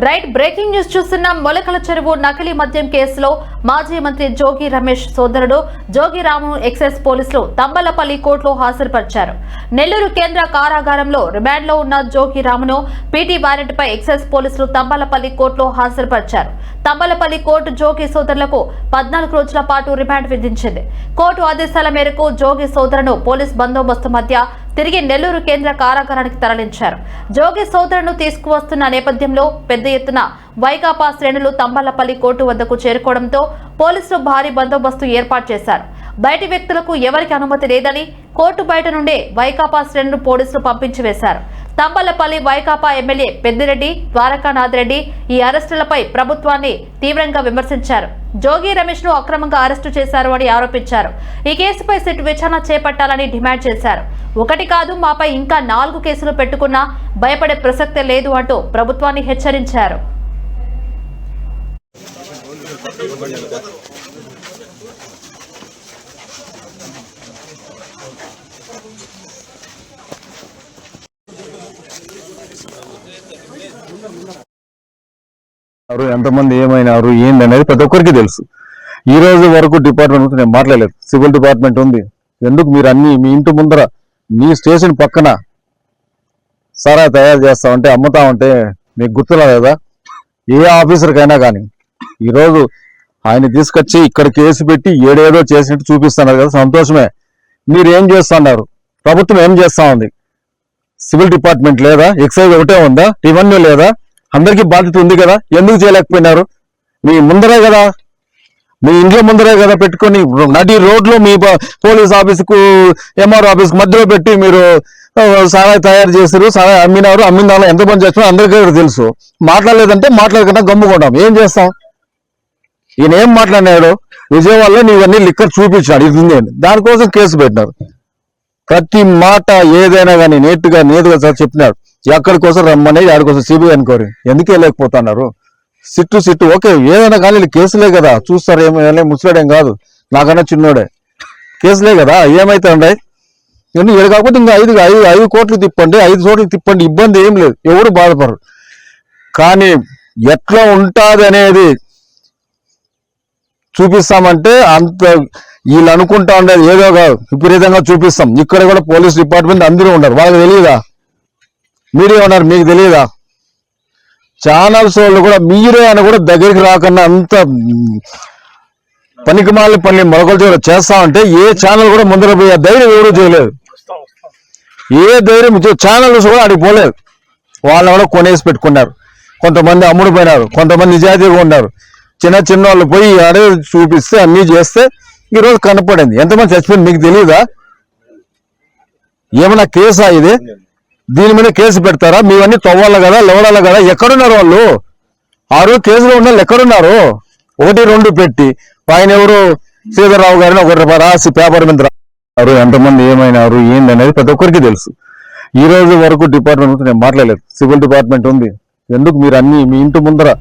Right breaking news చూస్తున్న మొలకల చెరువు నకిలీ మద్యం కేసులో మాజీ మంత్రి జోగి రమేష్ సోదరుడు జోగి రామును ఎక్సైజ్ పోలీసులు తంబలపల్లి కోర్టులో హాజరుపరిచారు. నెల్లూరు కేంద్ర కారాగారంలో రిమాండ్లో ఉన్న జోగి రామును పీటీ వారెంట్ పై ఎక్సైజ్ పోలీసులు తంబలపల్లి కోర్టులో హాజరుపరిచారు. తంబలపల్లి కోర్టు జోగి సోదరులకు 14 రోజుల పాటు రిమాండ్ విధించింది. కోర్టు ఆదేశాల మేరకు జోగి సోదరును పోలీస్ బందోబస్తు మధ్య తిరిగి నెల్లూరు కేంద్ర కారాగారానికి తరలించారు. జోగి సోదరును తీసుకువస్తున్న నేపథ్యంలో పెద్ద ఎత్తున వైకాపా శ్రేణులు తంబలపల్లి కోర్టు వద్దకు చేరుకోవడంతో పోలీసులు భారీ బందోబస్తు ఏర్పాటు చేశారు. బయటి వ్యక్తులకు ఎవరికి అనుమతి లేదని కోర్టు బయట నుండే వైకాపా శ్రేణులు పోలీసులు పంపించి వేశారు. తంబలపల్లి వైకాపా ఎమ్మెల్యే పెద్దిరెడ్డి ద్వారకానాథ్ రెడ్డి ఈ అరెస్టులపై ప్రభుత్వాన్ని తీవ్రంగా విమర్శించారు. జోగి రమేష్ ను అక్రమంగా అరెస్టు చేశారు అని ఆరోపించారు. ఈ కేసుపై సిట్ విచారణ చేపట్టాలని డిమాండ్ చేశారు. ఒకటి కాదు, మాపై ఇంకా 4 కేసులు పెట్టుకున్నా భయపడే ప్రసక్తే లేదు అంటూ ప్రభుత్వాన్ని హెచ్చరించారు. ఎంతమంది ఏమైనారు ఏందనేది ప్రతి ఒక్కరికి తెలుసు. ఈ రోజు వరకు డిపార్ట్మెంట్ నేను మాట్లాడలేదు. సివిల్ డిపార్ట్మెంట్ ఉంది. ఎందుకు మీరు అన్ని మీ ఇంటి ముందర మీ స్టేషన్ పక్కన సారా తయారు చేస్తామంటే అమ్ముతామంటే మీకు గుర్తురాలేదా? ఏ ఆఫీసర్కైనా కానీ ఈరోజు ఆయన తీసుకొచ్చి ఇక్కడ కేసు పెట్టి ఏడేదో చేసినట్టు చూపిస్తున్నారు కదా, సంతోషమే. మీరు ఏం చేస్తున్నారు? ప్రభుత్వం ఏం చేస్తా ఉంది? సివిల్ డిపార్ట్మెంట్ లేదా? ఎక్సైజ్ ఒకటే ఉందా? రెవెన్యూ లేదా? అందరికీ బాధ్యత ఉంది కదా, ఎందుకు చేయలేకపోయినారు? మీ ముందరే కదా, మీ ఇంట్లో ముందరే కదా పెట్టుకొని నడి రోడ్లో మీ పోలీస్ ఆఫీసుకు ఎంఆర్ఓ ఆఫీస్కు మధ్యలో పెట్టి మీరు సారా తయారు చేశారు, సారా అమ్మినారు. అమ్మిన దానిలో ఎంతమంది చేస్తున్నారు అందరికీ తెలుసు. మాట్లాడలేదంటే మాట్లాడకుండా గమ్ముకుంటాం. ఏం చేస్తాం? ఈయన ఏం మాట్లాడినాడు? విజయవాడలో నీవన్నీ లిక్కర్ చూపించాడు, ఇది ఉంది అని. దానికోసం కేసు పెట్టినారు. ప్రతి మాట ఏదైనా కానీ నేతుగా సార్ చెప్పినాడు. ఎక్కడి కోసం రమ్మని, ఆడి కోసం సిబిఐ అనుకోరు. ఎందుకు వెళ్ళలేకపోతున్నారు? సిట్టు ఓకే, ఏదైనా కానీ కేసులే కదా, చూస్తారు. ఏమైనా ముసలాడేం కాదు, నాకన్నా చిన్నోడే. కేసులే కదా, ఏమైతుండే? ఏడు కాకపోతే ఇంకా 5 కోట్లు తిప్పండి, 5 చోట్ల తిప్పండి, ఇబ్బంది ఏం లేదు, ఎవరు బాధపడరు. కానీ ఎట్లా ఉంటుంది అనేది చూపిస్తామంటే అంత వీళ్ళు అనుకుంటా ఉండేది ఏదో కాదు, విపరీతంగా చూపిస్తాం. ఇక్కడ కూడా పోలీస్ డిపార్ట్మెంట్ అందరూ ఉన్నారు, వాళ్ళకి తెలియదా? మీరే ఉన్నారు, మీకు తెలియదా? ఛానల్స్ వాళ్ళు కూడా మీరే అని కూడా దగ్గరికి రాకుండా అంత పనికిమాలి పని మొలకలు చేస్తామంటే ఏ ఛానల్ కూడా ముందర పోయే ధైర్యం ఎవరూ చేయలేదు. ఏ ధైర్యం ఛానల్స్ కూడా అడిగి పోలేదు. వాళ్ళని కూడా కొనేసి పెట్టుకున్నారు. కొంతమంది అమ్ముడు పోయినారు, కొంతమంది నిజాయితీగా ఉన్నారు. చిన్న వాళ్ళు పోయి అడే చూపిస్తే అన్నీ చేస్తే ఈరోజు కనపడింది. ఎంతమంది చచ్చిపోయింది మీకు తెలియదా? ఏమన్నా కేసా ఇది? దీని మీద కేసు పెడతారా? మీవన్నీ తవ్వాలి కదా, లెవడాలి కదా. ఎక్కడున్నారు వాళ్ళు? 6 కేసులో ఉన్న వాళ్ళు ఎక్కడున్నారు? 1, 2 పెట్టి ఆయన ఎవరు శ్రీధర్రావు గారిని ఒకటి రాసి పేపర్ మీద రారు. ఎంతమంది ఏమైనారు ఏందనేది ప్రతి ఒక్కరికి తెలుసు. ఈ రోజు వరకు డిపార్ట్మెంట్ నేను మాట్లాడలేదు. సివిల్ డిపార్ట్మెంట్ ఉంది. ఎందుకు మీరు అన్ని మీ ఇంటి ముందర